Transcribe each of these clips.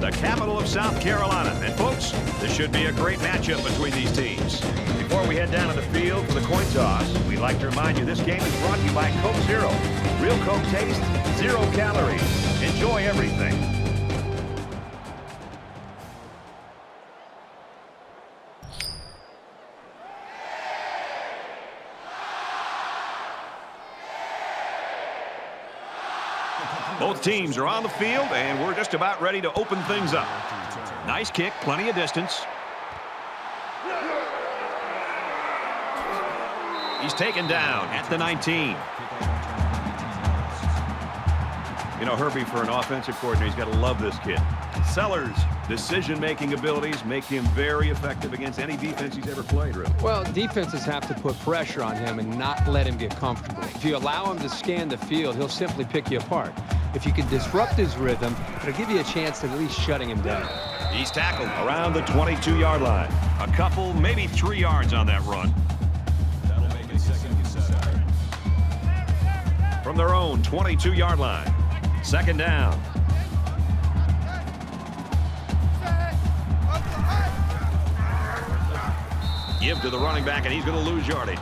the capital of South Carolina. And folks, this should be a great matchup between these teams. Before we head down to the field for the coin toss, we'd like to remind you this game is brought to you by Coke Zero. Real Coke taste, 0 calories. Enjoy everything. Both teams are on the field, and we're just about ready to open things up. Nice kick, plenty of distance. He's taken down at the 19. You know, Herbie, for an offensive coordinator, he's got to love this kid. Sellers' decision-making abilities make him very effective against any defense he's ever played, really. Well, defenses have to put pressure on him and not let him get comfortable. If you allow him to scan the field, he'll simply pick you apart. If you can disrupt his rhythm, it'll give you a chance at least shutting him down. He's tackled around the 22-yard line. A couple, maybe 3 yards on that run. That'll make it second and 7. From their own 22-yard line. Second down. Give to the running back, and he's going to lose yardage.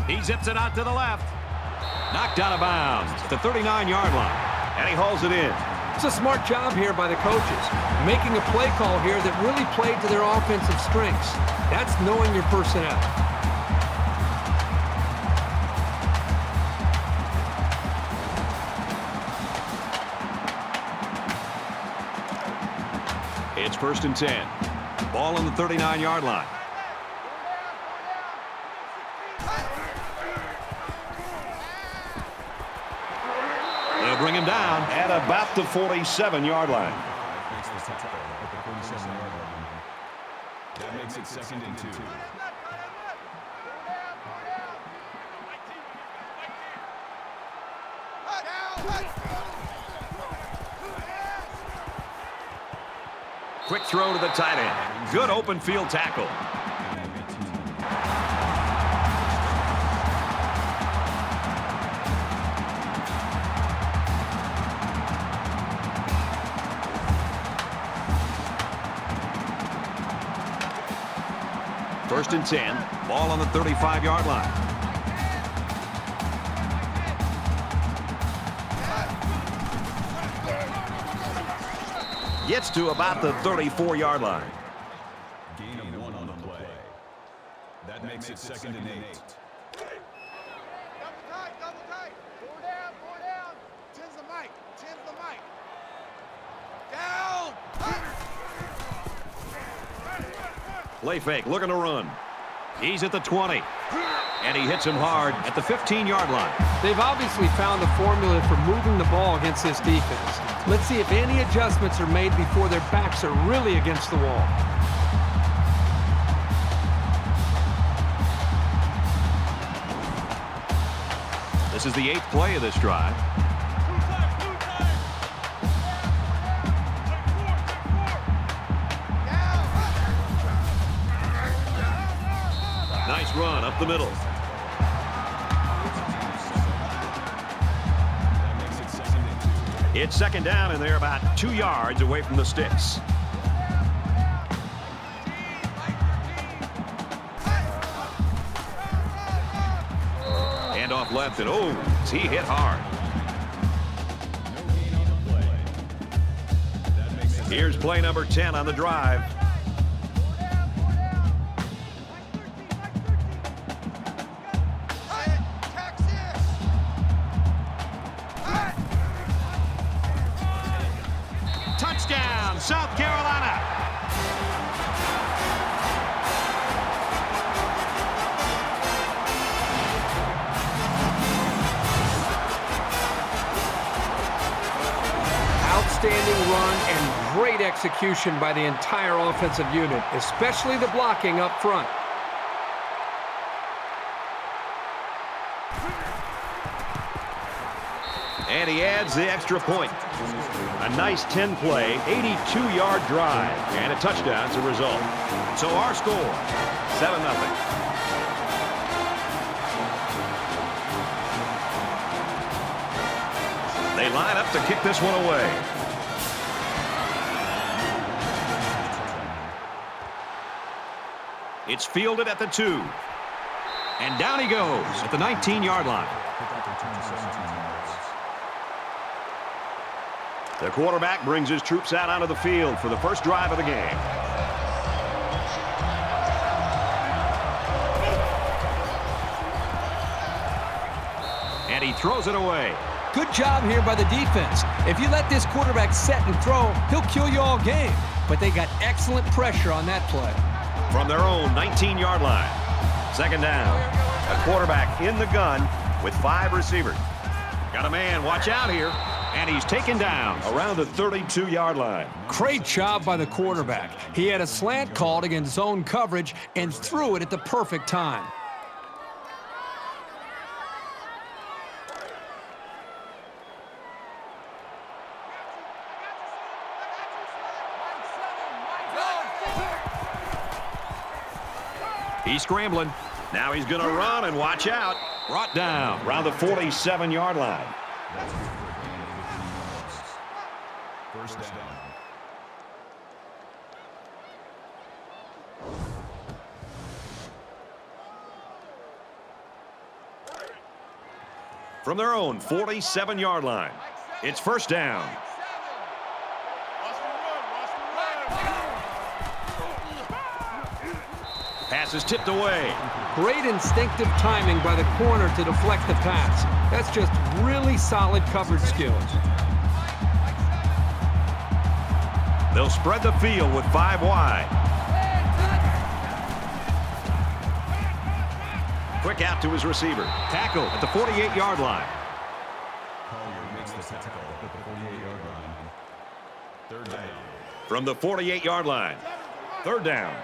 He zips it out to the left. Knocked out of bounds at the 39-yard line. And he hauls it in. It's a smart job here by the coaches, making a play call here that really played to their offensive strengths. That's knowing your personnel. It's 1st and 10. Ball on the 39-yard line. They'll bring him down at about the 47-yard line. That makes it second and 2. Quick throw to the tight end. Good open field tackle. First and 10. Ball on the 35-yard line. Gets to about the 34-yard line. Gain of 1 on the play. That makes it second and 8. Double tight. 4 down. 10's the mic. Down. Play fake, looking to run. He's at the 20. And he hits him hard at the 15-yard line. They've obviously found the formula for moving the ball against this defense. Let's see if any adjustments are made before their backs are really against the wall. This is the 8th play of this drive. Nice run up the middle. It's second down, and they're about 2 yards away from the sticks. Hand off left, and he hit hard. Here's play number 10 on the drive. Touchdown, South Carolina. Outstanding run and great execution by the entire offensive unit, especially the blocking up front. And he adds the extra point. A nice 10-play, 82-yard drive, and a touchdown as a result. So our score, 7-0. They line up to kick this one away. It's fielded at the 2. And down he goes at the 19-yard line. The quarterback brings his troops out onto the field for the first drive of the game. And he throws it away. Good job here by the defense. If you let this quarterback set and throw, he'll kill you all game. But they got excellent pressure on that play. From their own 19-yard line. Second down. A quarterback in the gun with 5 receivers. Got a man, watch out here. And he's taken down around the 32-yard line. Great job by the quarterback. He had a slant called against zone coverage and threw it at the perfect time. He's scrambling. Now he's going to run and watch out. Brought down around the 47-yard line. First down. From their own 47-yard line. It's first down. Pass is tipped away. Great instinctive timing by the corner to deflect the pass. That's just really solid coverage skills. They'll spread the field with 5 wide. Quick out to his receiver. Tackle at the 48-yard line. Collier makes the tackle at the 48-yard line. Third down. From the 48-yard line. Third down.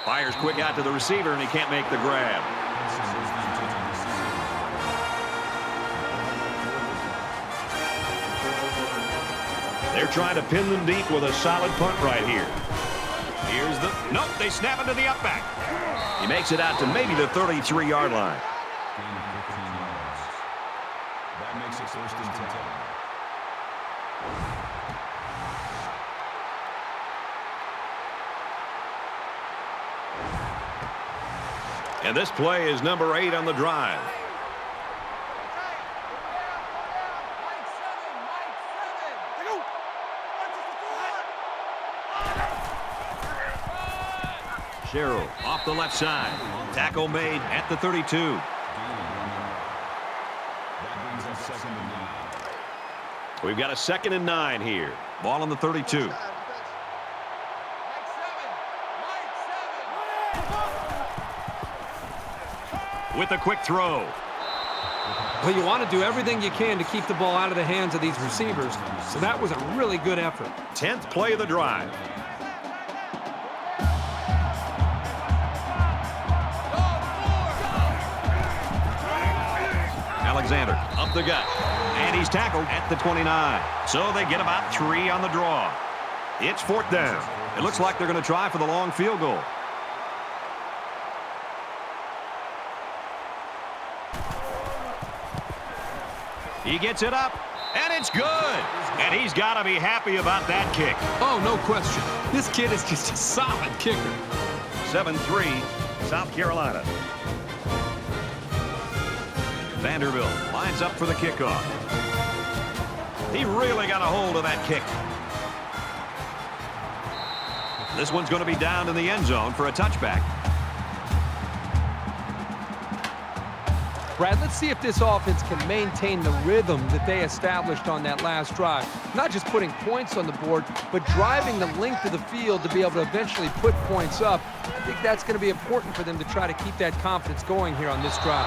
Fires quick out to the receiver, and he can't make the grab. They're trying to pin them deep with a solid punt right here. Here's the... Nope, they snap into the up back. He makes it out to maybe the 33-yard line. Gain of 15 yards. That makes it first and 10. And this play is number 8 on the drive. Sherrill off the left side. Tackle made at the 32. That brings us second and 9. We've got a 2nd and 9 here. Ball on the 32. With a quick throw. Well, you want to do everything you can to keep the ball out of the hands of these receivers, so that was a really good effort. 10th play of the drive. Alexander up the gut, and he's tackled at the 29. So they get about 3 on the draw. It's 4th down. It looks like they're going to try for the long field goal. He gets it up, and it's good. And he's got to be happy about that kick. Oh, no question. This kid is just a solid kicker. 7-3, South Carolina. Vanderbilt lines up for the kickoff. He really got a hold of that kick. This one's going to be down in the end zone for a touchback. Brad, let's see if this offense can maintain the rhythm that they established on that last drive. Not just putting points on the board, but driving the length of the field to be able to eventually put points up. I think that's going to be important for them to try to keep that confidence going here on this drive.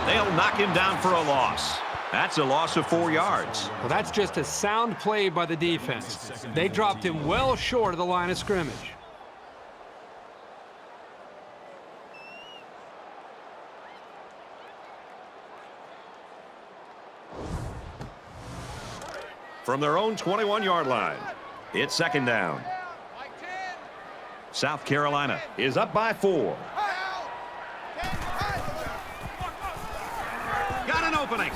They'll knock him down for a loss. That's a loss of 4 yards. Well, that's just a sound play by the defense. They dropped him well short of the line of scrimmage. From their own 21-yard line, it's second down. South Carolina is up by 4. Got an opening.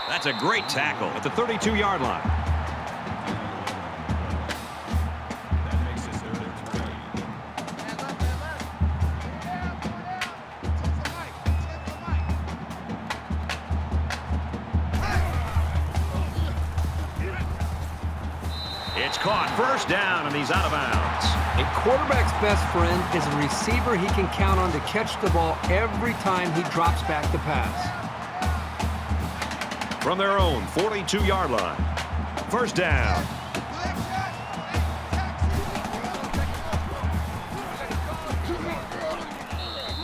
That's a great tackle at the 32-yard line. That makes it 3rd and 3. It's caught. First down, and he's out of bounds. A quarterback's best friend is a receiver he can count on to catch the ball every time he drops back to pass. From their own 42-yard line, first down.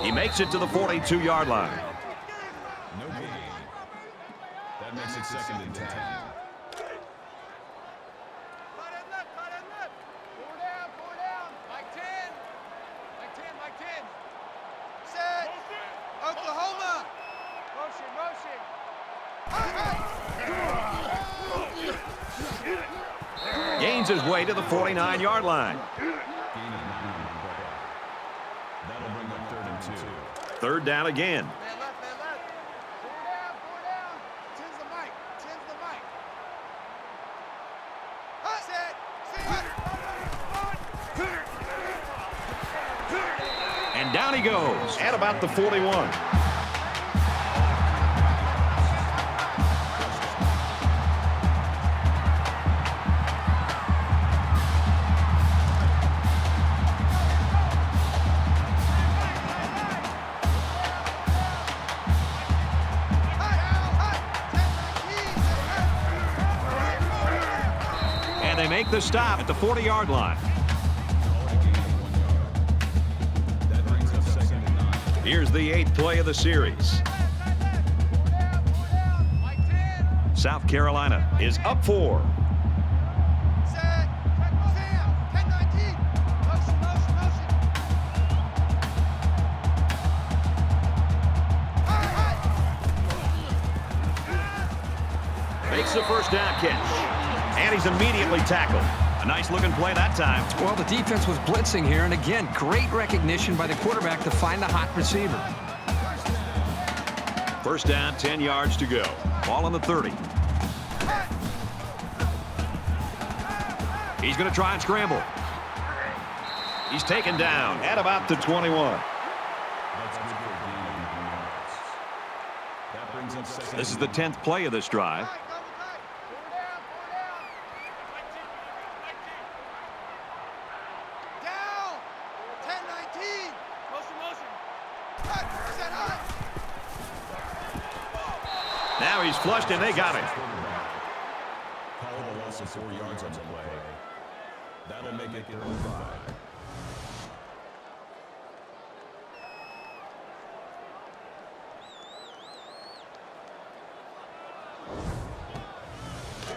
He makes it to the 42-yard line. No gain. That makes it 2nd and 10. Oklahoma. Motion. Gains his way to the 49-yard line. Gain of 9 on the play. That'll bring up 3rd and 2. Third down again. Man left. 4 down. Tens the mic. Set. And down he goes at about the 41. And they make the stop at the 40-yard line. That brings up 2nd and 9. Here's the 8th play of the series. South Carolina is up 4. Set. 10-19. Motion. Makes the first down catch. And he's immediately tackled. A nice-looking play that time. Well, the defense was blitzing here, and again, great recognition by the quarterback to find the hot receiver. First down, 10 yards to go. Ball on the 30. He's going to try and scramble. He's taken down at about the 21. That's good for a gain of 9 yards. That brings up 2nd. This is the 10th play of this drive. Down. 10-19. Motion. Set high. Now he's flushed, and they got him. Call a loss of 4 yards on the play. That'll make it 3rd and 5.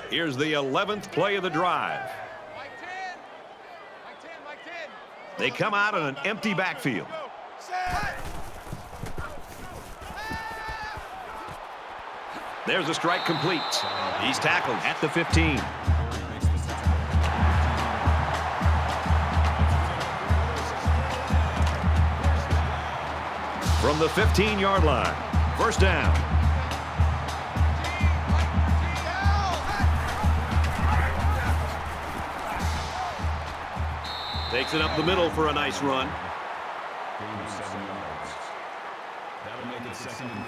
Here's the 11th play of the drive. Mike 10. They come out in an empty backfield. Set. There's a strike complete. He's tackled at the 15. From the 15-yard line, first down. Takes it up the middle for a nice run. Gain of 7 yards. That'll make it 2nd and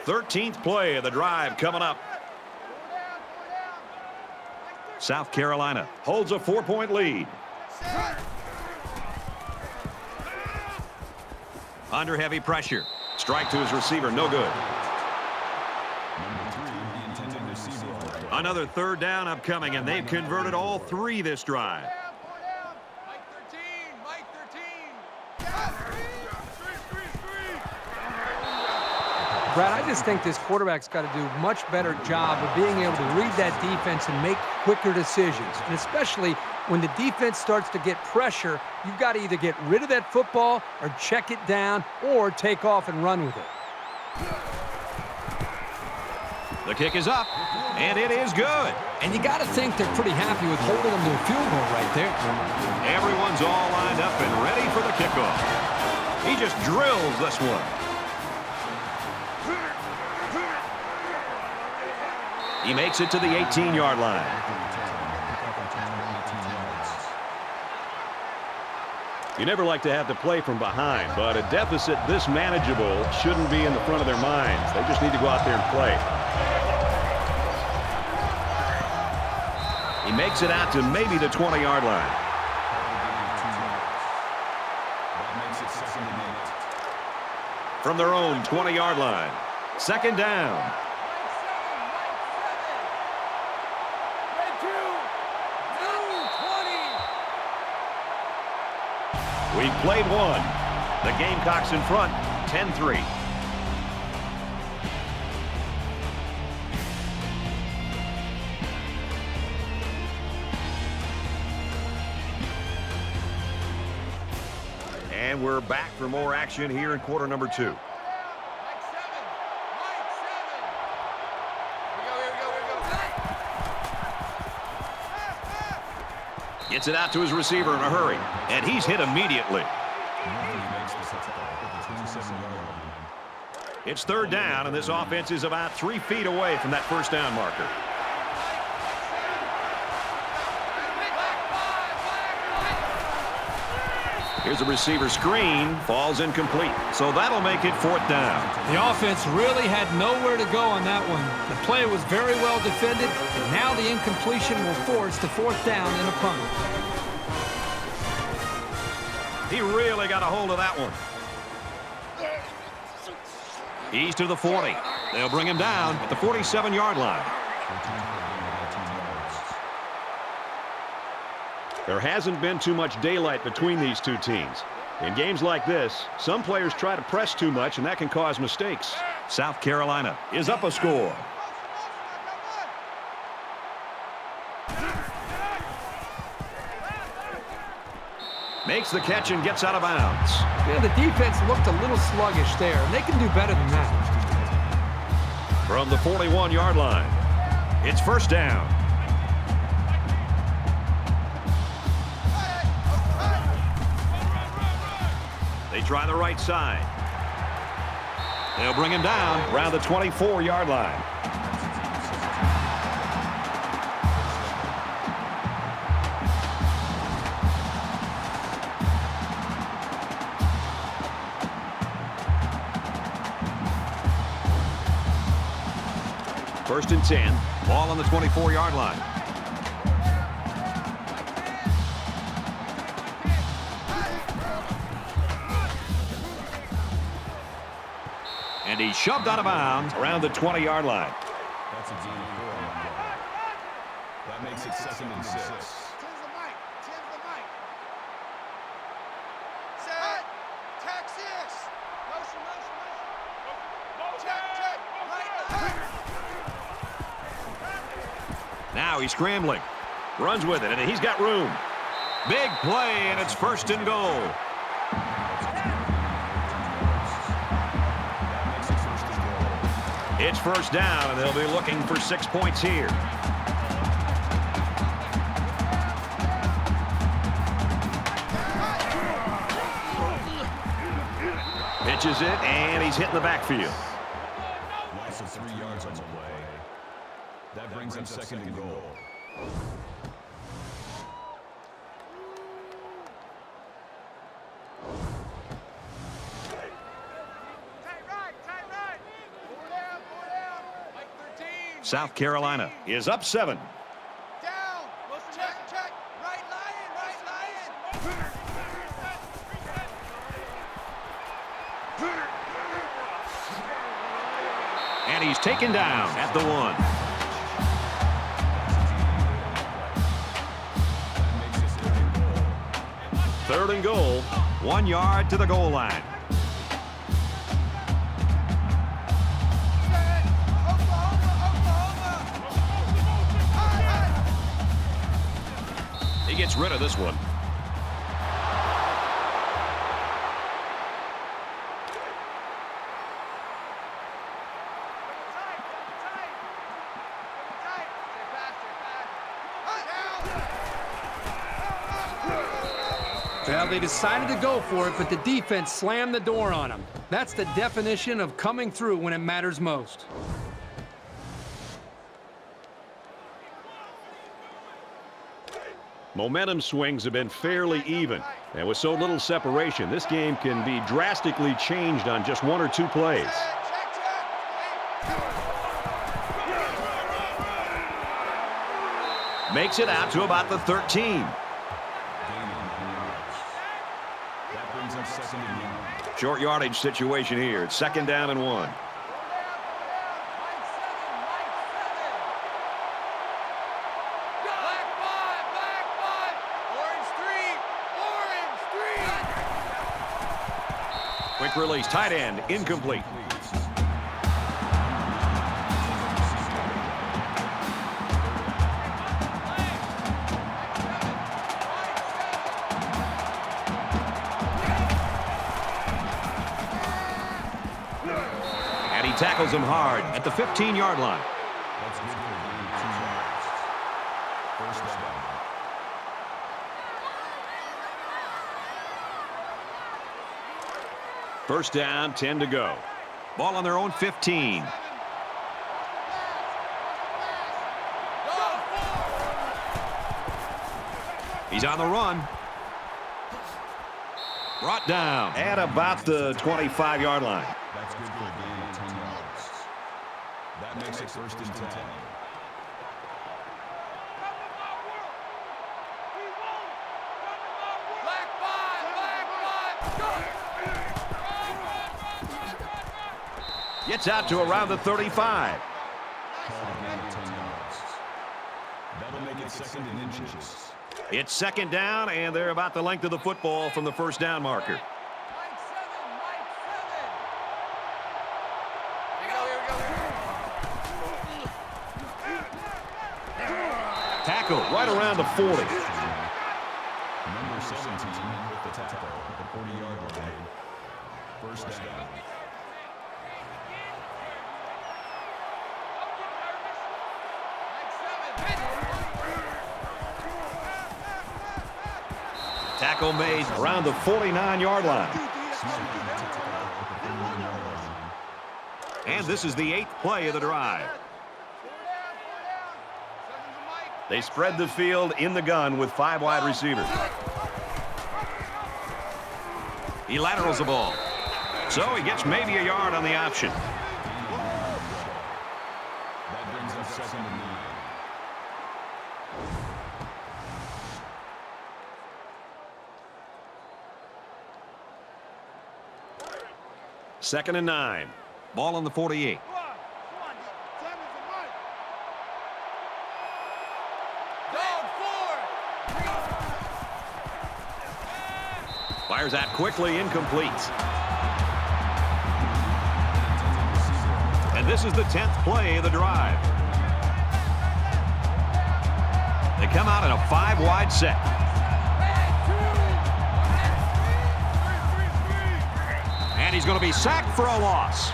4. 13th play of the drive coming up. South Carolina holds a 4-point lead. Under heavy pressure. Strike to his receiver, no good. Number 3, the intended receiver. Another third down upcoming, and they've converted all 3 this drive. Brad, I just think this quarterback's got to do a much better job of being able to read that defense and make quicker decisions. And especially when the defense starts to get pressure, you've got to either get rid of that football or check it down or take off and run with it. The kick is up, and it is good. And you got to think they're pretty happy with holding them to a field goal right there. Everyone's all lined up and ready for the kickoff. He just drills this one. He makes it to the 18-yard line. You never like to have to play from behind, but a deficit this manageable shouldn't be in the front of their minds. They just need to go out there and play. He makes it out to maybe the 20-yard line. From their own 20-yard line. Second down. We played one. The Gamecocks in front, 10-3. And we're back for more action here in quarter number 2. Gets it out to his receiver in a hurry, and he's hit immediately. It's third down, and this offense is about 3 feet away from that first down marker. Here's a receiver screen, falls incomplete. So that'll make it fourth down. The offense really had nowhere to go on that one. The play was very well defended, and now the incompletion will force the fourth down and a punt. He really got a hold of that one. He's to the 40. They'll bring him down at the 47-yard line. There hasn't been too much daylight between these two teams. In games like this, some players try to press too much, and that can cause mistakes. South Carolina is up a score. Makes the catch and gets out of bounds. Yeah, the defense looked a little sluggish there, and they can do better than that. From the 41-yard line, it's first down. They try the right side. They'll bring him down around the 24-yard line. First and 10. Ball on the 24-yard line. And he's shoved out of bounds around the 20-yard line. That's a gain of 4 on that play. That makes it second and 6. Now he's scrambling. Runs with it, and he's got room. Big play, and it's first and goal. It's first down, and they'll be looking for 6 points here. Pitches it, and he's hitting the backfield. Loss of 3 yards on the play. That brings up second and goal. South Carolina is up 7. Down. Check. Right lion. And he's taken down at the 1. Third and goal. 1 yard to the goal line. gets rid of this one. Well, they decided to go for it, but the defense slammed the door on them. That's the definition of coming through when it matters most. Momentum swings have been fairly even. And with so little separation, this game can be drastically changed on just one or two plays. Makes it out to about the 13. Short yardage situation here. It's 2nd down and 1. Quick release, tight end, incomplete. And he tackles him hard at the 15-yard line. That's good for a gain of 2 yards. First down. First down, 10 to go. Ball on their own 15. He's on the run. Brought down at about the 25-yard line. That's good for a gain of 10 yards. That makes it 1st and 10. Gets out to around the 35. Called a gain of 10 yards. That'll make it 2nd and inches. It's 2nd down, and they're about the length of the football from the first down marker. Tackle right around the 40. Number 17 with the tackle at the 40-yard line. First down. Tackle made around the 49-yard line. And this is the 8th play of the drive. They spread the field in the gun with 5 wide receivers. He laterals the ball. So he gets maybe a yard on the option. That brings up 2nd and 9. Second and 9. Ball on the 48. Fires out quickly, incomplete. And this is the 10th play of the drive. They come out in a 5-wide set. And he's going to be sacked for a loss.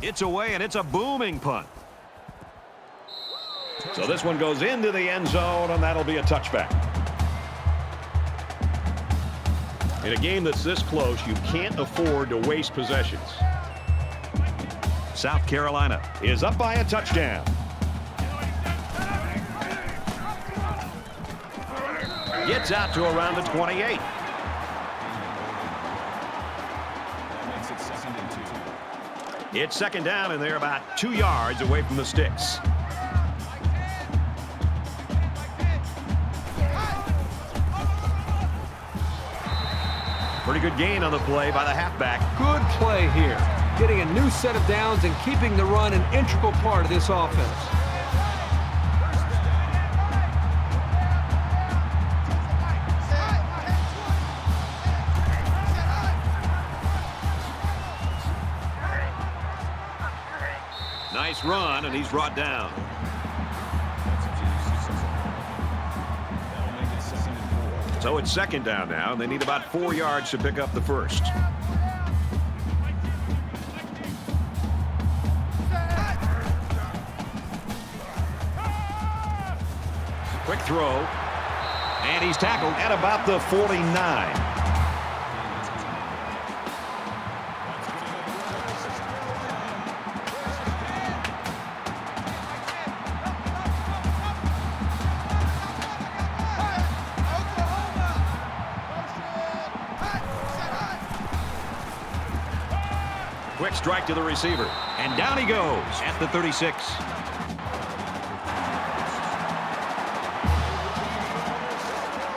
It's away, and it's a booming punt. So this one goes into the end zone, and that'll be a touchback. In a game that's this close, you can't afford to waste possessions. South Carolina is up by a touchdown. Gets out to around the 28. It's 2nd down, and they're about 2 yards away from the sticks. Pretty good gain on the play by the halfback. Good play here. Getting a new set of downs and keeping the run an integral part of this offense. Nice run, and he's brought down. So it's second down now, and they need about 4 yards to pick up the first. Quick throw, and he's tackled at about the 49. Quick strike to the receiver, and down he goes at the 36.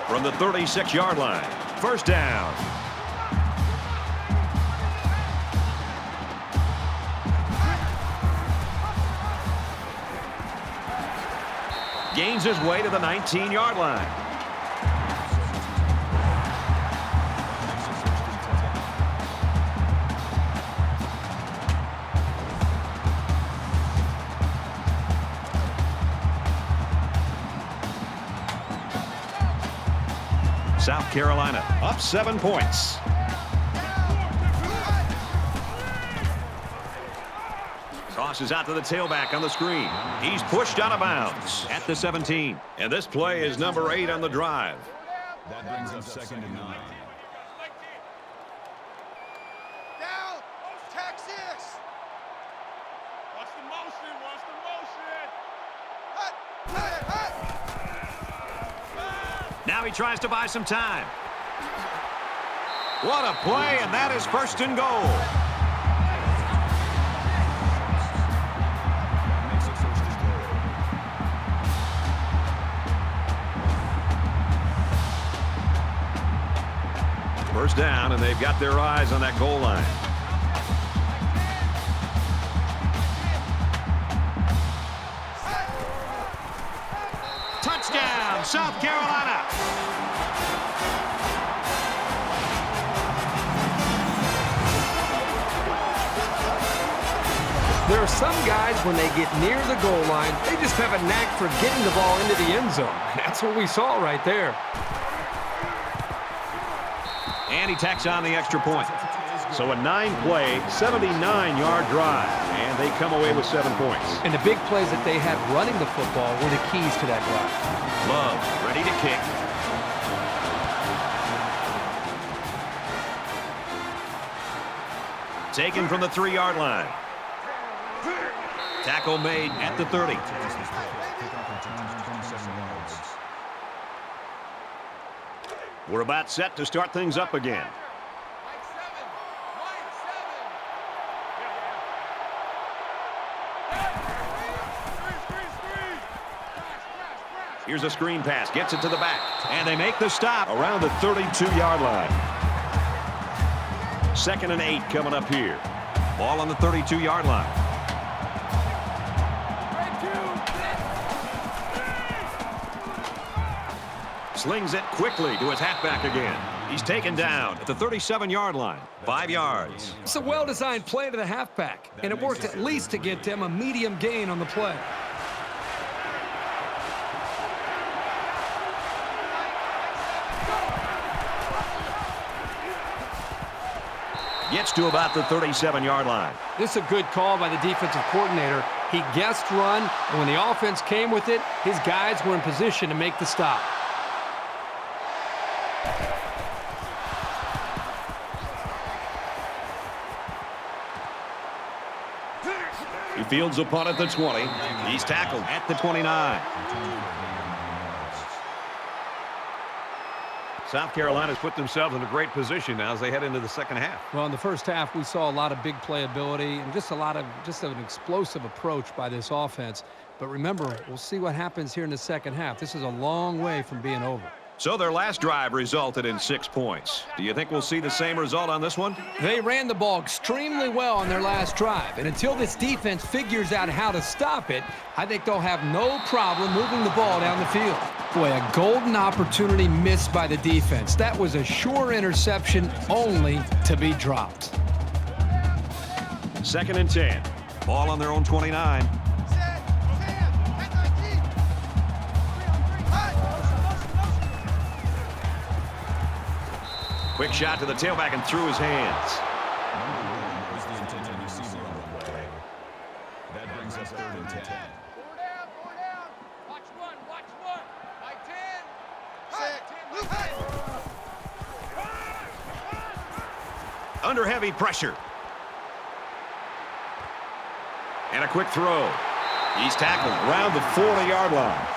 From the 36-yard line, first down. Gains his way to the 19-yard line. South Carolina up 7 points. Tosses out to the tailback on the screen. He's pushed out of bounds at the 17. And this play is number 8 on the drive. That brings up second and 9. Down, Texas. Watch the motion, watch the motion. Hut, hut, hut. Now he tries to buy some time. What a play, and that is first and goal. First down, and they've got their eyes on that goal line. Touchdown, South Carolina. There are some guys, when they get near the goal line, they just have a knack for getting the ball into the end zone. That's what we saw right there. And he tacks on the extra point. So a 9-play, 79-yard drive, and they come away with 7 points. And the big plays that they had running the football were the keys to that drive. Love ready to kick. Taken from the 3-yard line. Tackle made at the 30. We're about set to start things up again. Here's a screen pass, gets it to the back, and they make the stop around the 32-yard line. 2nd and 8 coming up here. Ball on the 32-yard line. Slings it quickly to his halfback again. He's taken down at the 37-yard line. 5 yards. It's a well-designed play to the halfback, and it worked at least to get them a medium gain on the play. Gets to about the 37-yard line. This is a good call by the defensive coordinator. He guessed run, and when the offense came with it, his guys were in position to make the stop. He fields a punt at the 20. He's tackled at the 29. South Carolina's put themselves in a great position now as they head into the second half. Well, in the first half, we saw a lot of big playability and just an explosive approach by this offense. But remember, we'll see what happens here in the second half. This is a long way from being over. So their last drive resulted in 6 points. Do you think we'll see the same result on this one? They ran the ball extremely well on their last drive, and until this defense figures out how to stop it, I think they'll have no problem moving the ball down the field. Boy, a golden opportunity missed by the defense. That was a sure interception, only to be dropped. 2nd and 10. Ball on their own 29. Quick shot to the tailback and through his hands. Was the intended receiver on the way. That brings us 3rd and 10. 4 down, 4 down. Watch one, watch one. By 10. Under heavy pressure. And a quick throw. He's tackled around the 40-yard line.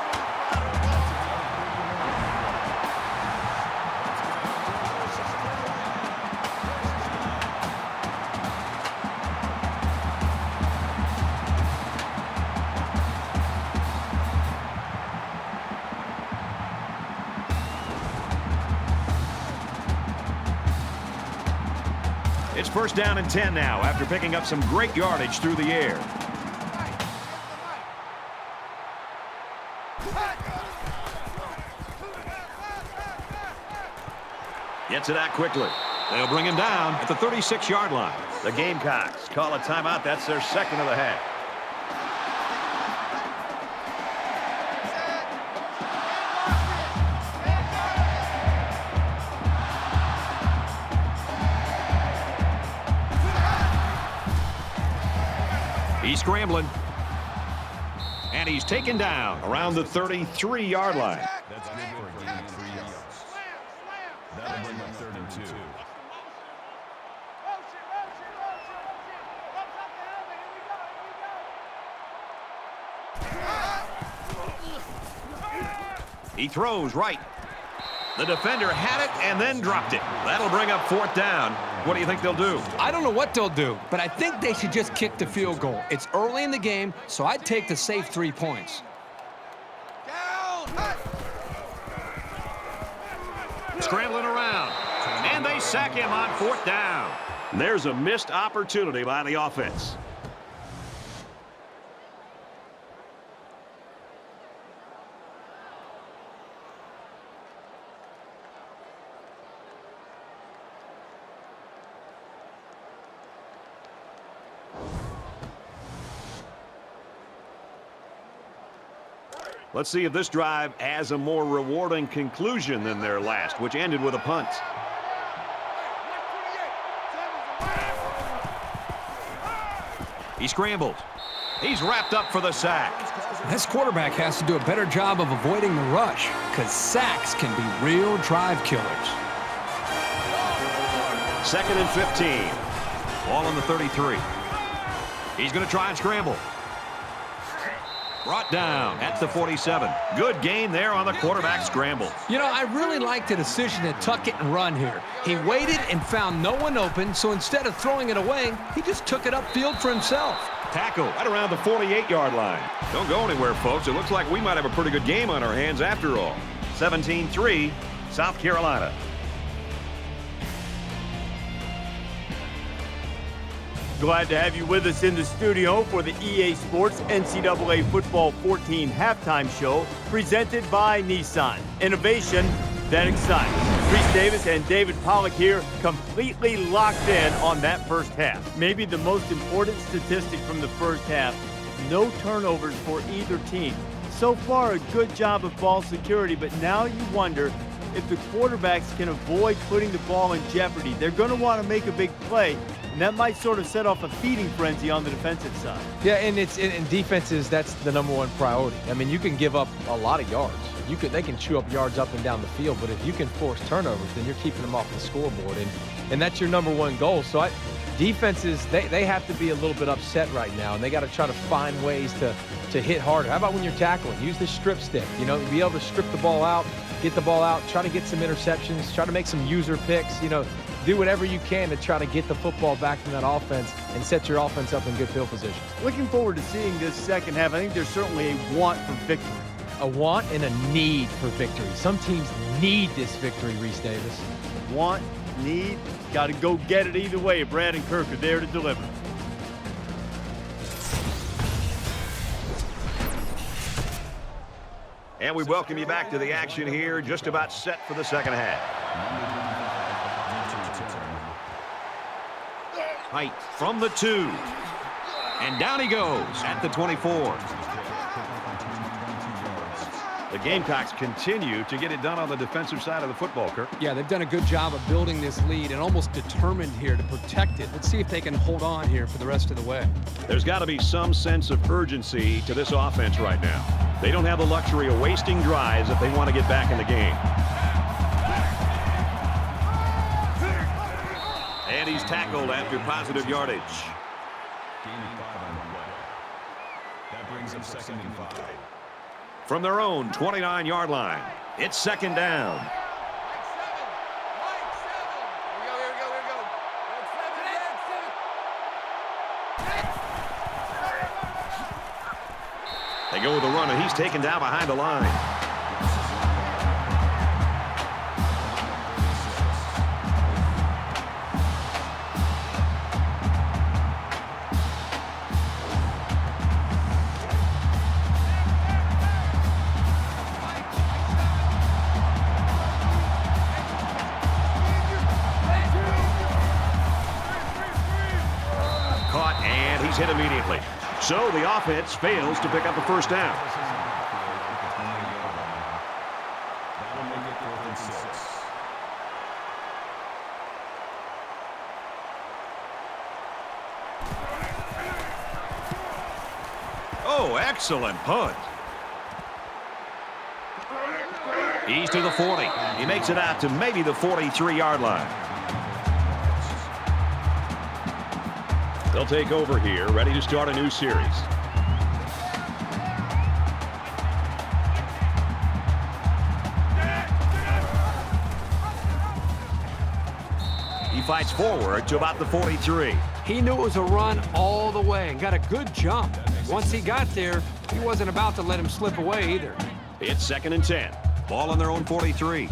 It's 1st down and 10 now after picking up some great yardage through the air. Gets it out quickly. They'll bring him down at the 36-yard line. The Gamecocks call a timeout. That's their 2nd of the half. He's scrambling. And he's taken down around the 33-yard line. That's good for a gain of 3 yards. That'll bring up 3rd and 2. He throws right. The defender had it and then dropped it. That'll bring up 4th down. What do you think they'll do? I don't know what they'll do, but I think they should just kick the field goal. It's early in the game, so I'd take the safe 3 points. Scrambling around. And they sack him on 4th down. There's a missed opportunity by the offense. Let's see if this drive has a more rewarding conclusion than their last, which ended with a punt. He scrambles. He's wrapped up for the sack. This quarterback has to do a better job of avoiding the rush, because sacks can be real drive killers. 2nd and 15. Ball on the 33. He's going to try and scramble. Brought down at the 47. Good gain there on the quarterback scramble. You know, I really like the decision to tuck it and run here. He waited and found no one open, so instead of throwing it away, he just took it upfield for himself. Tackle right around the 48-yard line. Don't go anywhere, folks. It looks like we might have a pretty good game on our hands after all. 17-3, South Carolina. Glad to have you with us in the studio for the EA Sports NCAA Football 14 halftime show presented by Nissan. Innovation that excites. Reese Davis and David Pollack here, completely locked in on that first half. Maybe the most important statistic from the first half, no turnovers for either team. So far, a good job of ball security, but now you wonder if the quarterbacks can avoid putting the ball in jeopardy. They're going to want to make a big play, and that might sort of set off a feeding frenzy on the defensive side. Yeah, and in defenses, that's the #1 priority. I mean, you can give up a lot of yards. They can chew up yards up and down the field, but if you can force turnovers, then you're keeping them off the scoreboard, and that's your #1 goal. So defenses, they have to be a little bit upset right now, and they got to try to find ways to hit harder. How about when you're tackling? Use the strip stick. You know, be able to strip the ball out, get the ball out, try to get some interceptions, try to make some user picks. You know, do whatever you can to try to get the football back in that offense and set your offense up in good field position. Looking forward to seeing this second half. I think there's certainly a want for victory. a want and a need for victory. Some teams need this victory, Reese Davis. Want, need, got to go get it either way. Brad and Kirk are there to deliver. And we welcome you back to the action here, just about set for the second half. Height from the 2. And down he goes at the 24. The Gamecocks continue to get it done on the defensive side of the football, Kirk. Yeah, they've done a good job of building this lead and almost determined here to protect it. Let's see if they can hold on here for the rest of the way. There's got to be some sense of urgency to this offense right now. They don't have the luxury of wasting drives if they want to get back in the game. And he's tackled after positive yardage. Gaining 5 on the play. That brings up 2nd and 5. From their own 29-yard line, it's second down. They go with the run, and he's taken down behind the line. Caught, and he's hit immediately. So the offense fails to pick up a first down. That'll make it 4th and 6. Oh, excellent punt. He's to the 40. He makes it out to maybe the 43-yard line. They'll take over here, ready to start a new series. He fights forward to about the 43. He knew it was a run all the way and got a good jump. Once he got there, he wasn't about to let him slip away either. It's 2nd and 10. Ball on their own 43.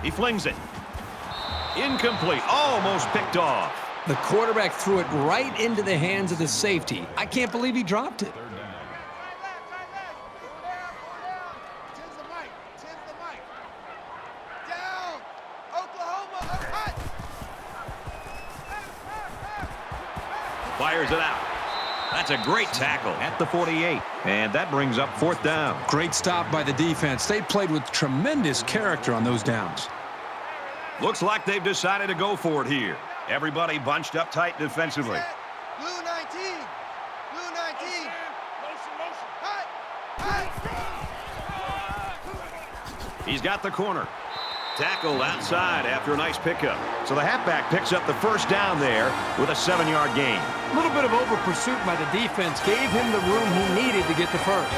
He flings it. Incomplete. Almost picked off. The quarterback threw it right into the hands of the safety. I can't believe he dropped it. 3rd down. Tens the mic. Down. Oklahoma. Hot. Fires it out. That's a great tackle at the 48. And that brings up 4th down. Great stop by the defense. They played with tremendous character on those downs. Looks like they've decided to go for it here. Everybody bunched up tight defensively. Blue 19. Blue 19. Hot. He's got the corner. Tackled outside after a nice pickup. So the halfback picks up the first down there with a 7-yard gain. A little bit of over pursuit by the defense gave him the room he needed to get the first.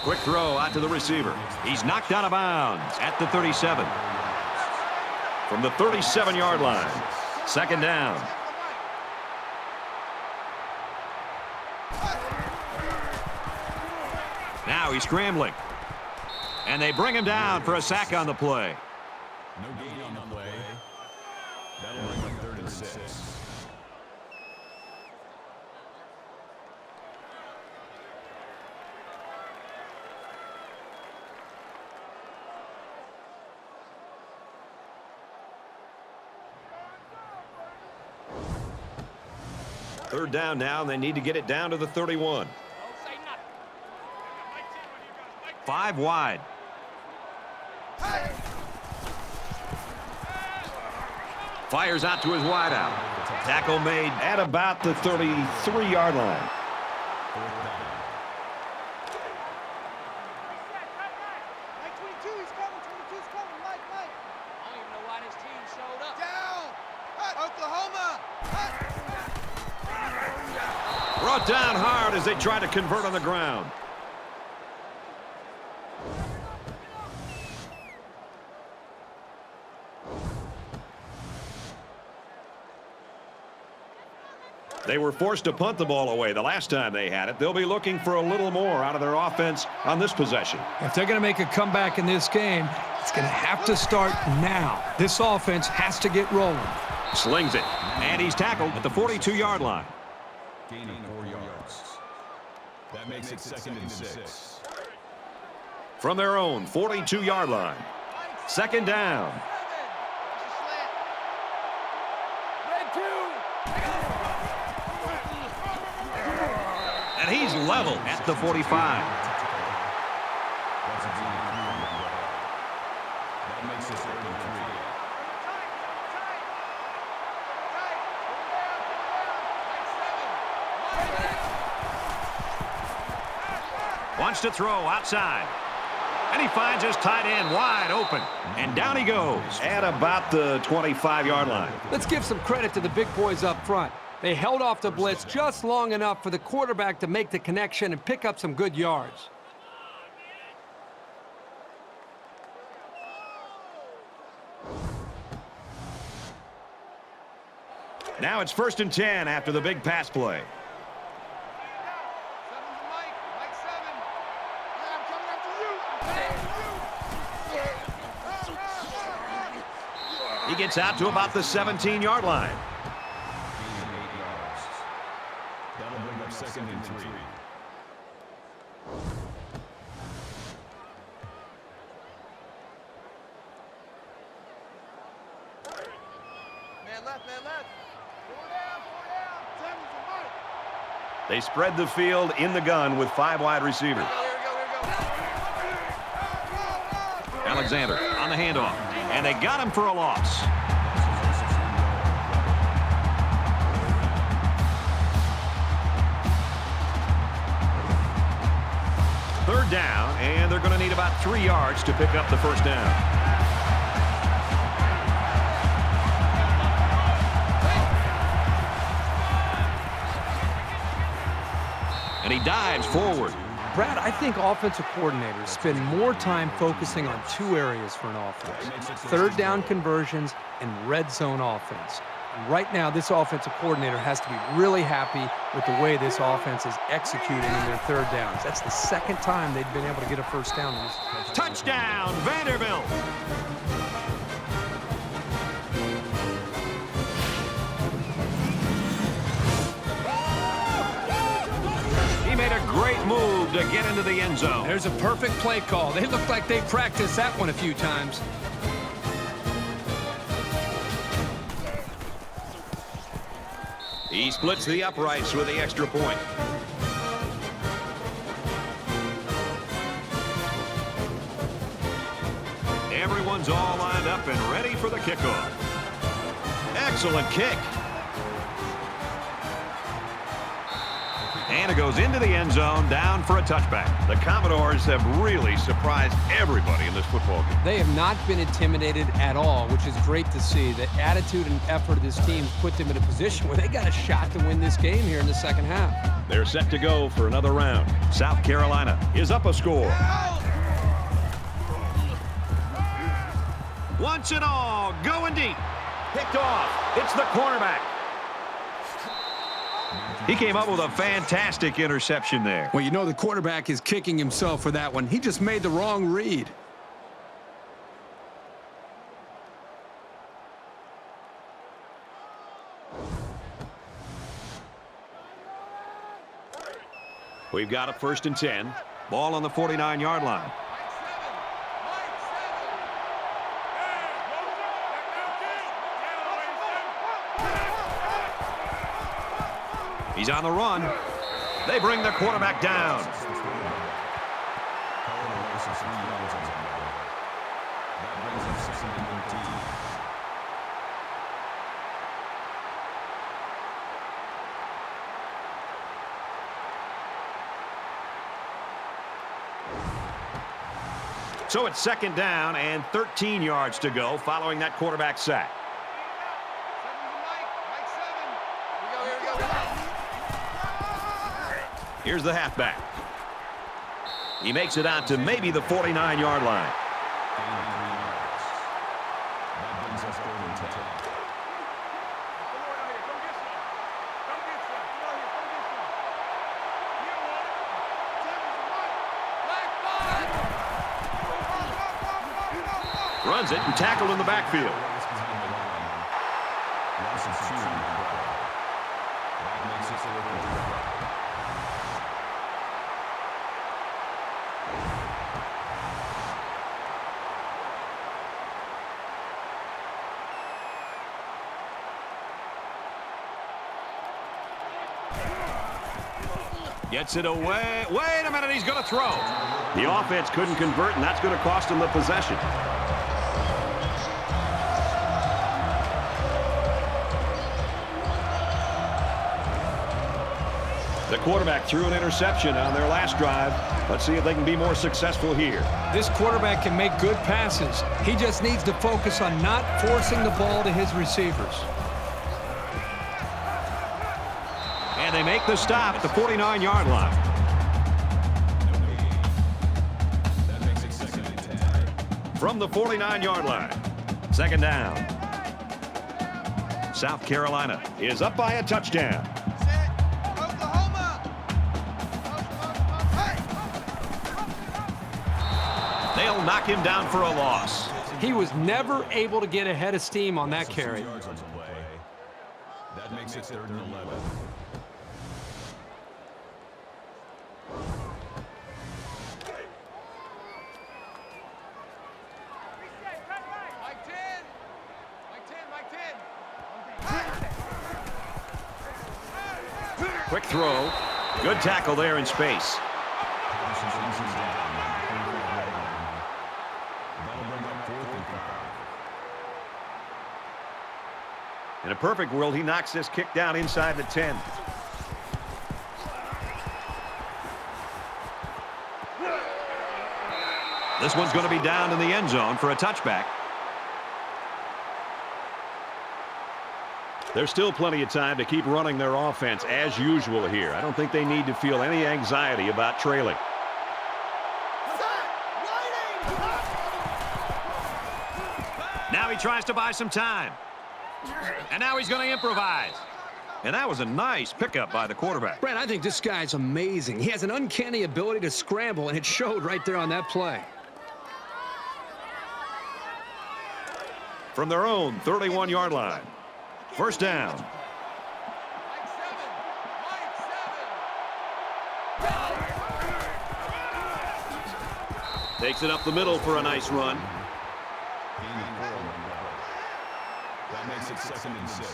Quick throw out to the receiver. He's knocked out of bounds at the 37. From the 37-yard line, 2nd down. Now he's scrambling. And they bring him down for a sack on the play. No gain on the play. That'll make it 3rd and 6. Third down now, and they need to get it down to the 31. 5 wide. Fires out to his wideout. Tackle made at about the 33-yard line. 4th down. Mike 22, he's coming. 22's coming. Mike. I don't even know why this team showed up. Down. Hot. Oklahoma. Hot. Brought down hard as they try to convert on the ground. They were forced to punt the ball away the last time they had it. They'll be looking for a little more out of their offense on this possession. If they're going to make a comeback in this game, it's going to have to start now. This offense has to get rolling. Slings it, and he's tackled at the 42-yard line. Gaining 4 yards. That makes it 2nd and 6. From their own 42-yard line. 2nd down. And he's level at the 45. That makes it 3rd and 3. Wants to throw outside. And he finds his tight end wide open. And down he goes at about the 25-yard line. Let's give some credit to the big boys up front. They held off the blitz just long enough for the quarterback to make the connection and pick up some good yards. Now it's 1st and 10 after the big pass play. He gets out to about the 17-yard line. Gaining 8 yards. That'll bring up 2nd and 3. Man left, man left. 4 down, 4 down. 7's a mark. They spread the field in the gun with 5 wide receivers. Here we go. Alexander on the handoff. And they got him for a loss. Third down, and they're going to need about 3 yards to pick up the first down. And he dives forward. Brad, I think offensive coordinators spend more time focusing on 2 areas for an offense: third down conversions and red zone offense. And right now, this offensive coordinator has to be really happy with the way this offense is executing in their third downs. That's the 2nd time they've been able to get a first down in this. Touchdown, Vanderbilt! Made a great move to get into the end zone. There's a perfect play call. They look like they practiced that one a few times. He splits the uprights with the extra point. Everyone's all lined up and ready for the kickoff. Excellent kick. And it goes into the end zone, down for a touchback. The Commodores have really surprised everybody in this football game. They have not been intimidated at all, which is great to see. The attitude and effort of this team put them in a position where they got a shot to win this game here in the second half. They're set to go for another round. South Carolina is up a score. Once and all, going deep. Picked off. It's the cornerback. He came up with a fantastic interception there. Well, you know the quarterback is kicking himself for that one. He just made the wrong read. We've got a 1st and 10. Ball on the 49-yard line. He's on the run. They bring the quarterback down. So it's 2nd down and 13 yards to go following that quarterback sack. Here's the halfback. He makes it out to maybe the 49-yard line. Runs it and tackled in the backfield. Gets it away. Wait a minute, he's going to throw. The offense couldn't convert, and that's going to cost him the possession. The quarterback threw an interception on their last drive. Let's see if they can be more successful here. This quarterback can make good passes. He just needs to focus on not forcing the ball to his receivers. And they make the stop at the 49-yard line. From the 49-yard line, second down. South Carolina is up by a touchdown. They'll knock him down for a loss. He was never able to get ahead of steam on that carry. That makes it 3rd and 11. Quick throw. Good tackle there in space. In a perfect world, he knocks this kick down inside the 10. This one's going to be down in the end zone for a touchback. There's still plenty of time to keep running their offense as usual here. I don't think they need to feel any anxiety about trailing. Now he tries to buy some time. And now he's going to improvise. And that was a nice pickup by the quarterback. Brent, I think this guy's amazing. He has an uncanny ability to scramble, and it showed right there on that play. From their own 31-yard line. First down. Takes it up the middle for a nice run. That makes it 2nd and 6.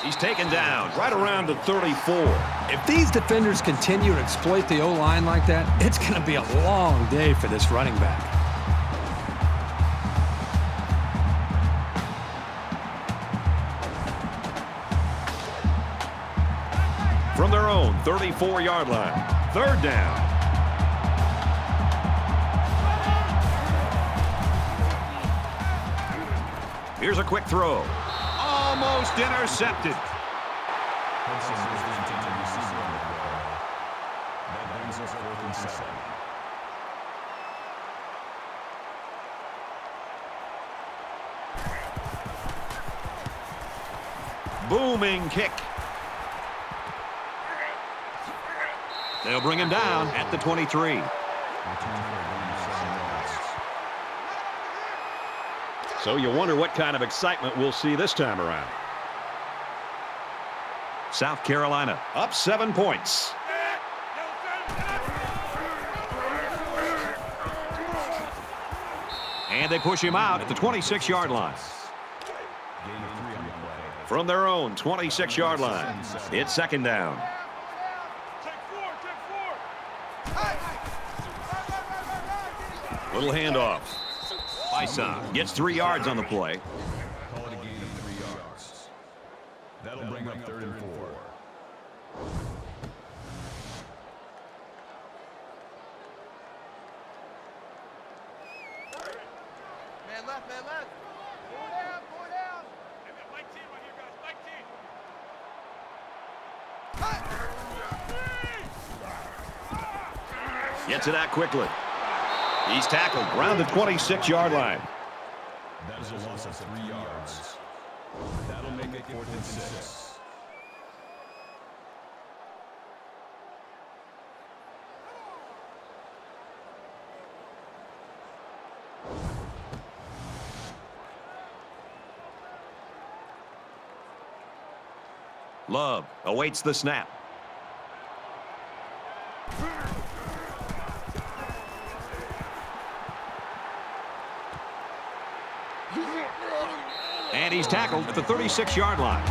He's taken down right around the 34. If these defenders continue to exploit the O-line like that, it's going to be a long day for this running back. From their own 34-yard line. 3rd down. Here's a quick throw. Almost intercepted. Booming kick. They'll bring him down at the 23. So you wonder what kind of excitement we'll see this time around. South Carolina up 7 points. And they push him out at the 26-yard line. From their own 26-yard line, it's 2nd down. Little handoff. Bison gets 3 yards on the play. Call it a gain of 3 yards. That'll bring up 3rd and 4. Man left, man left. Four down, four down. Mike team right here, guys. Mike team. Gets it out quickly. He's tackled around the 26-yard line. That is a loss of 3 yards. That'll make it 4th and 6. Love awaits the snap. And he's tackled at the 36-yard line.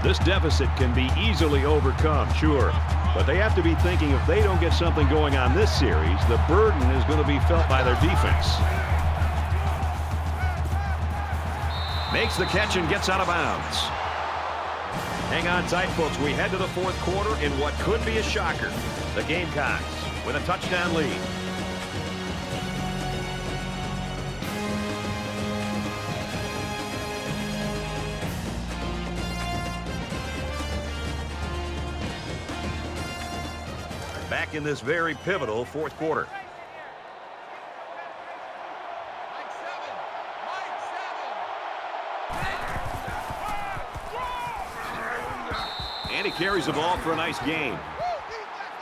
This deficit can be easily overcome, sure. But they have to be thinking if they don't get something going on this series, the burden is going to be felt by their defense. Makes the catch and gets out of bounds. Hang on tight, folks. We head to the 4th quarter in what could be a shocker. The Gamecocks with a touchdown lead. Back in this very pivotal 4th quarter. And he carries the ball for a nice gain.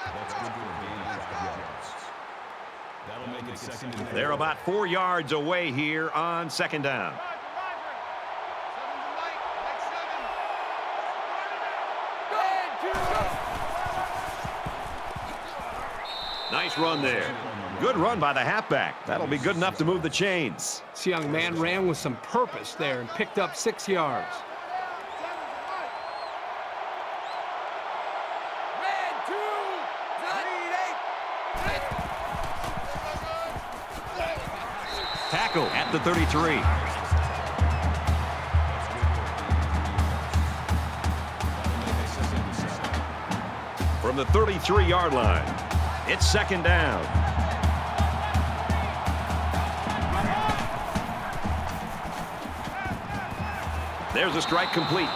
That's good for a gain of 5 yards. That'll make it 2nd and 4. They're about 4 yards away here on 2nd down. Nice run there. Good run by the halfback. That'll be good enough to move the chains. This young man ran with some purpose there and picked up 6 yards. Tackle at the 33. From the 33-yard line, it's 2nd down. There's a strike complete.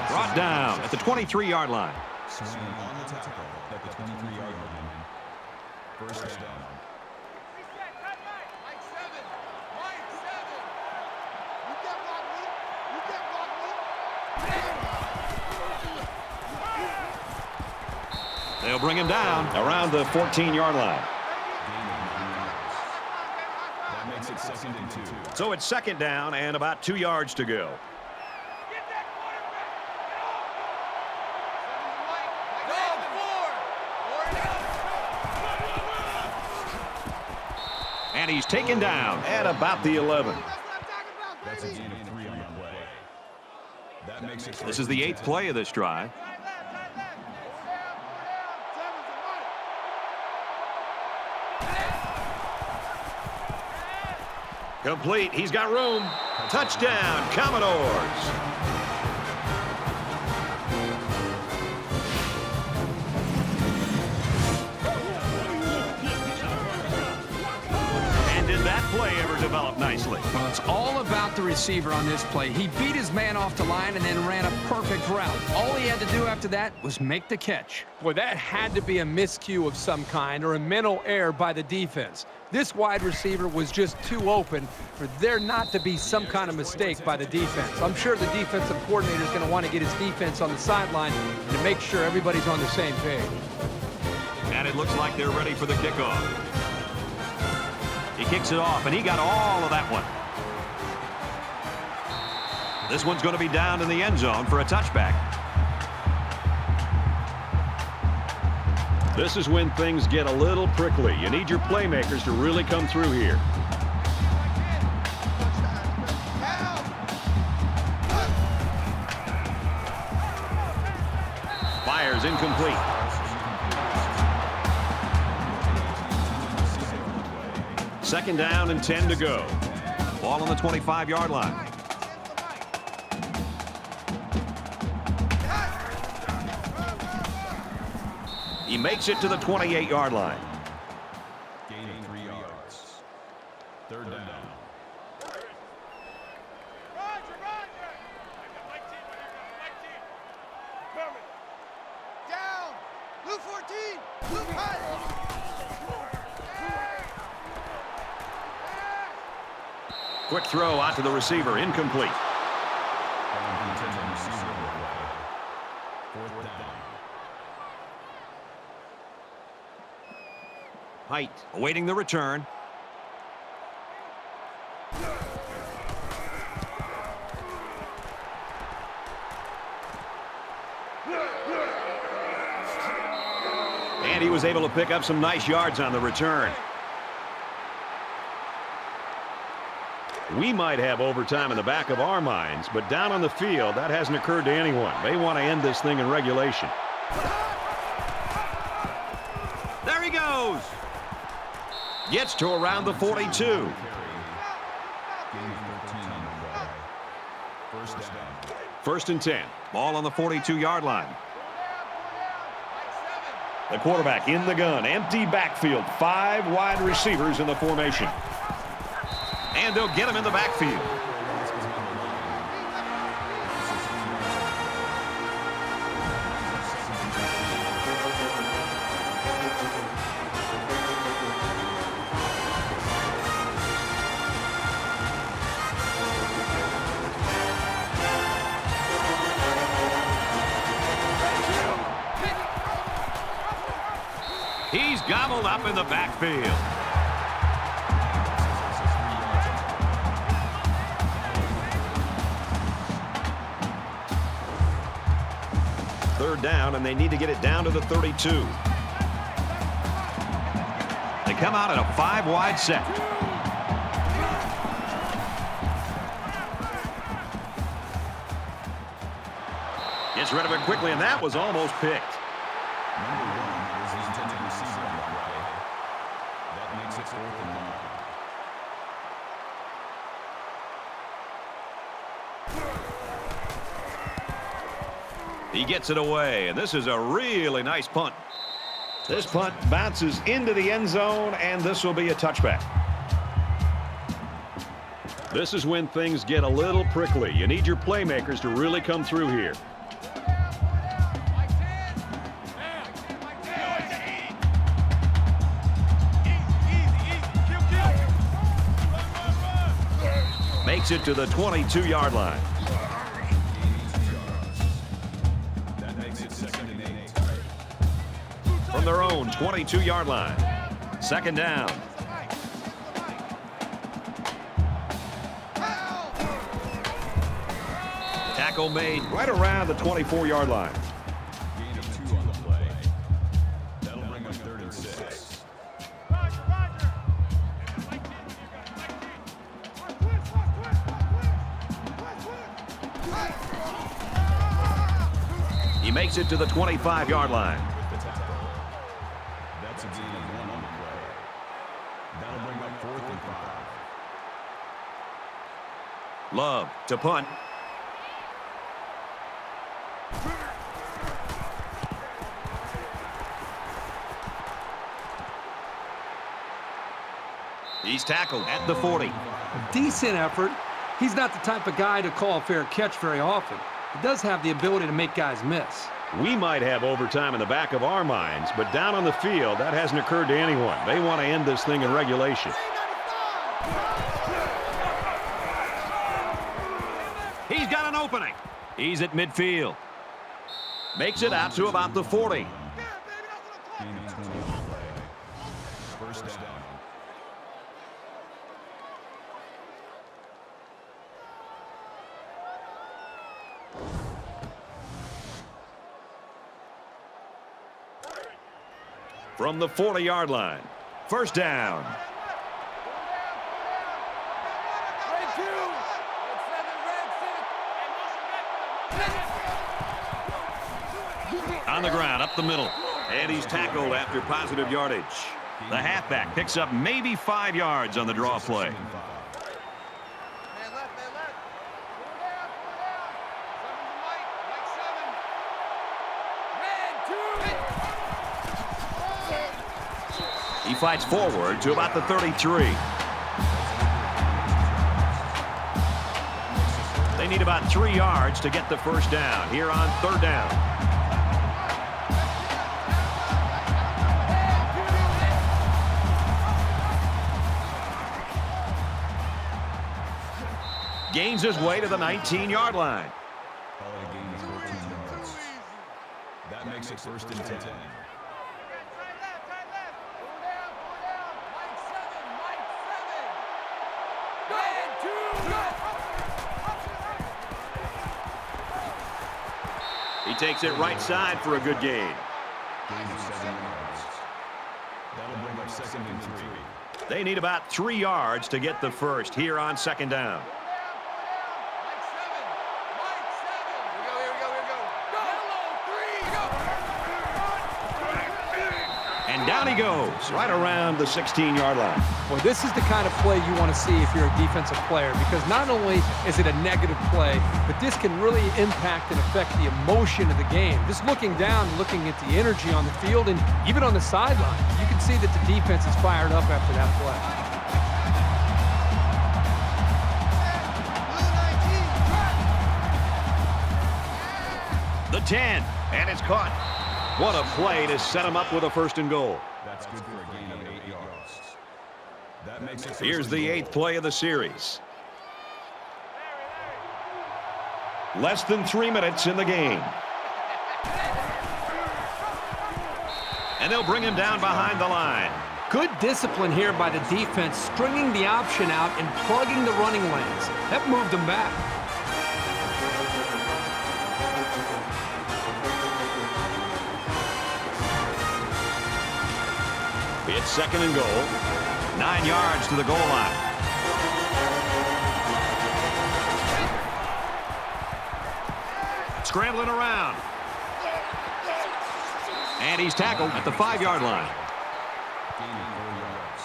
Brought down at the 23-yard line. Swinging on the tackle at the 23-yard line. 1st down. They'll bring him down around the 14-yard line. That makes it 2nd and 2. So it's 2nd down and about 2 yards to go. And he's taken down at about the 11. That's a gain of 3 on the play. That makes it This is the 8th play of this drive. Complete. He's got room. Touchdown, Commodores. And did that play ever develop nicely? Well, it's all about the receiver on this play. He beat his man off the line and then ran a perfect route. All he had to do after that was make the catch. Boy, that had to be a miscue of some kind or a mental error by the defense. This wide receiver was just too open for there not to be some kind of mistake by the defense. I'm sure the defensive coordinator is going to want to get his defense on the sideline to make sure everybody's on the same page. And it looks like they're ready for the kickoff. He kicks it off, and he got all of that one. This one's going to be down in the end zone for a touchback. This is when things get a little prickly. You need your playmakers to really come through here. Fires incomplete. Second down and 10 to go. Ball on the 25-yard line. He makes it to the 28-yard line. Gaining 3 yards. 3rd down. Down. Blue 14. Blue 5. Quick throw out to the receiver, incomplete. Height awaiting the return. And he was able to pick up some nice yards on the return. We might have overtime in the back of our minds, but down on the field, that hasn't occurred to anyone. They want to end this thing in regulation. There he goes. Gets to around the 42. First and 10. Ball on the 42-yard line. The quarterback in the gun. Empty backfield. 5 wide receivers in the formation. And they'll get him in the backfield. He's gobbled up in the backfield. Third down, and they need to get it down to the 32. They come out at a 5-wide set. Gets rid of it quickly, and that was almost picked. He gets it away, and this is a really nice punt. This punt bounces into the end zone, and this will be a touchback. This is when things get a little prickly. You need your playmakers to really come through here. Makes it to the 22-yard line. From their own 22-yard line. Second down. Tackle made right around the 24-yard line. Gain of 2 on the play. That'll bring up 3rd and 6. He makes it to the 25-yard line. That's a gain of 1 on the play. That'll bring up 4th and 5. Love to punt. He's tackled at the 40. A decent effort. He's not the type of guy to call a fair catch very often. He does have the ability to make guys miss. We might have overtime in the back of our minds, but down on the field, that hasn't occurred to anyone. They want to end this thing in regulation. He's got an opening. He's at midfield. Makes it out to about the 40. Gain of 20 on the play. First down. From the 40-yard line. First down. On the ground, up the middle. And he's tackled after positive yardage. The halfback picks up maybe 5 yards on the draw play. He fights forward to about the 33. They need about 3 yards to get the first down here on 3rd down. Gains his way to the 19-yard line. Call it a gain of 14 yards. That makes it first and 10. He takes it right side for a good gain. Gain of 7 yards. That'll bring up second and 3. They need about 3 yards to get the first here on second down. And down he goes, right around the 16-yard line. Well, this is the kind of play you want to see if you're a defensive player, because not only is it a negative play, but this can really impact and affect the emotion of the game. Just looking down, looking at the energy on the field and even on the sideline, you can see that the defense is fired up after that The play. 10, and it's caught. What a play to set him up with a first and goal. That's good for a gain of 8 yards. That makes it first Here's the and 8th play of the series. Less than 3 minutes in the game. And they'll bring him down behind the line. Good discipline here by the defense, stringing the option out and plugging the running lanes. That moved them back. It's second and goal. 9 yards to the goal line. Scrambling around. And he's tackled at the 5-yard line. gain of 4 yards.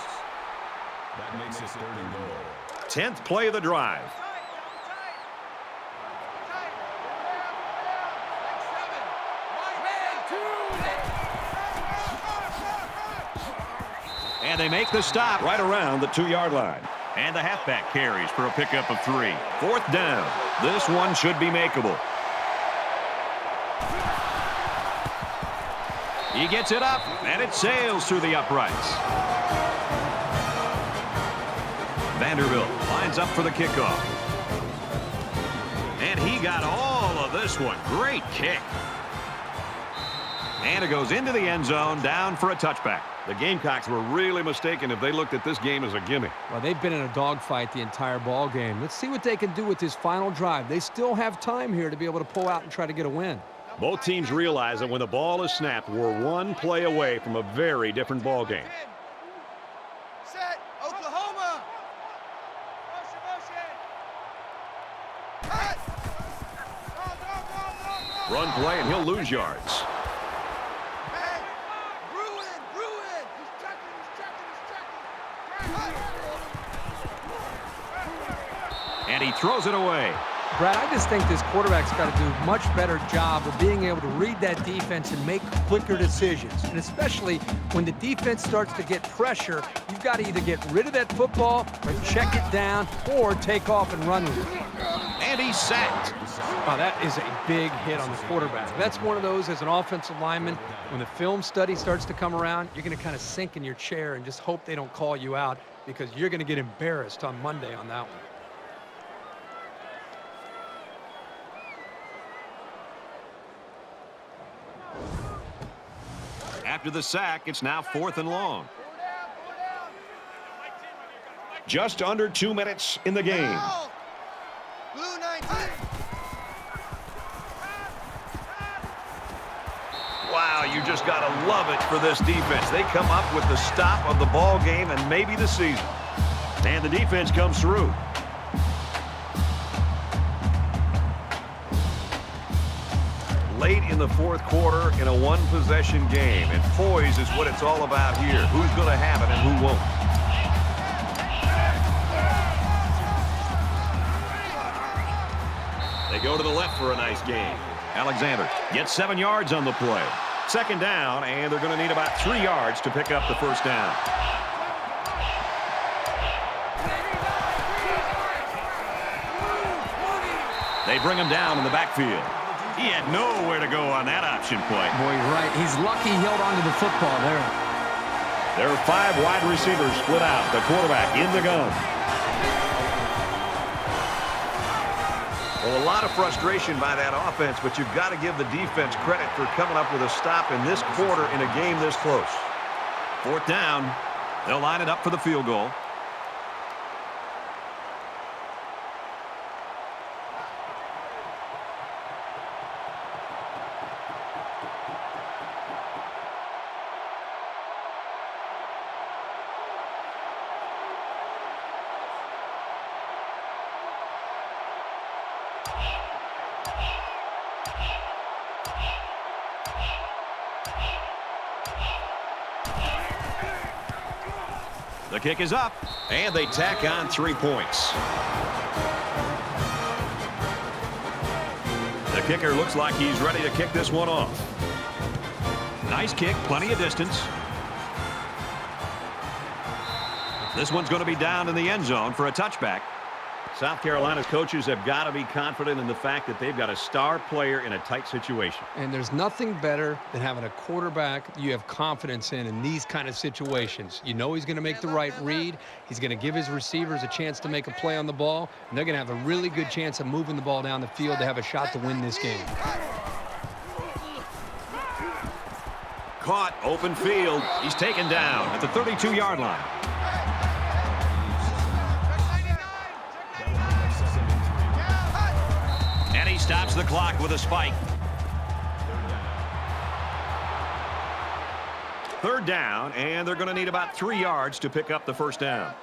That makes it third and goal. 10th play of the drive. And they make the stop right around the 2-yard line. And the halfback carries for a pickup of 3. 4th down. This one should be makeable. He gets it up, and it sails through the uprights. Vanderbilt lines up for the kickoff. And he got all of this one. Great kick. And it goes into the end zone, down for a touchback. The Gamecocks were really mistaken if they looked at this game as a gimme. Well, they've been in a dogfight the entire ball game. Let's see what they can do with this final drive. They still have time here to be able to pull out and try to get a win. Both teams realize that when the ball is snapped, we're one play away from a very different ball game. Set, Oklahoma. Motion. Cut. Run play, and he'll lose yards. Hey, Bruin. He's checking. And he throws it away. Brad, I just think this quarterback's got to do a much better job of being able to read that defense and make quicker decisions. And especially when the defense starts to get pressure, you've got to either get rid of that football or check it down or take off and run with it. And he's sacked. Oh, that is a big hit on the quarterback. That's one of those as an offensive lineman. When the film study starts to come around, you're going to kind of sink in your chair and just hope they don't call you out, because you're going to get embarrassed on Monday on that one. After the sack, it's now 4th and long. Just under 2 minutes in the game. Blue 19. Wow, you just got to love it for this defense. They come up with the stop of the ball game and maybe the season. And the defense comes through. Late in the 4th quarter in a one-possession game, and poise is what it's all about here. Who's going to have it and who won't? They go to the left for a nice game. Alexander gets 7 yards on the play. 2nd down, and they're going to need about 3 yards to pick up the first down. They bring him down in the backfield. He had nowhere to go on that option play. Boy, you're right. He's lucky he held on to the football there. There are 5 wide receivers split out. The quarterback in the gun. Well, a lot of frustration by that offense, but you've got to give the defense credit for coming up with a stop in this quarter in a game this close. 4th down. They'll line it up for the field goal. The kick is up, and they tack on 3 points. The kicker looks like he's ready to kick this one off. Nice kick, plenty of distance. This one's going to be down in the end zone for a touchback. South Carolina's coaches have got to be confident in the fact that they've got a star player in a tight situation. And there's nothing better than having a quarterback you have confidence in these kind of situations. You know he's going to make the right read. He's going to give his receivers a chance to make a play on the ball, and they're going to have a really good chance of moving the ball down the field to have a shot to win this game. Caught, open field. He's taken down at the 32-yard line. And he stops the clock with a spike. 3rd down, and they're going to need about 3 yards to pick up the first down.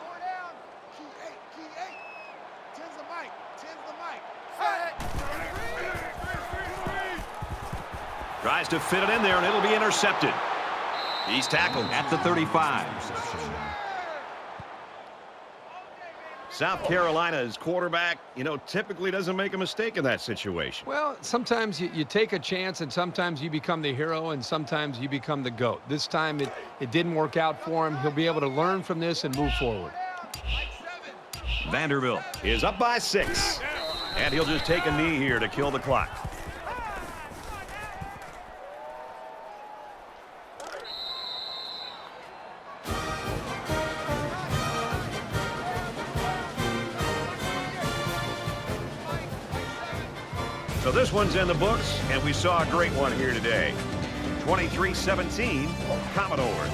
Tries to fit it in there, and it'll be intercepted. He's tackled at the 35. South Carolina's quarterback, typically doesn't make a mistake in that situation. Well, sometimes you take a chance, and sometimes you become the hero, and sometimes you become the GOAT. This time it didn't work out for him. He'll be able to learn from this and move forward. Vanderbilt is up by 6, and he'll just take a knee here to kill the clock. So this one's in the books, and we saw a great one here today. 23-17, Commodores.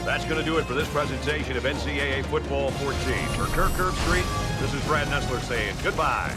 That's going to do it for this presentation of NCAA Football 14. For Kirk Herbstreit, this is Brad Nessler saying goodbye.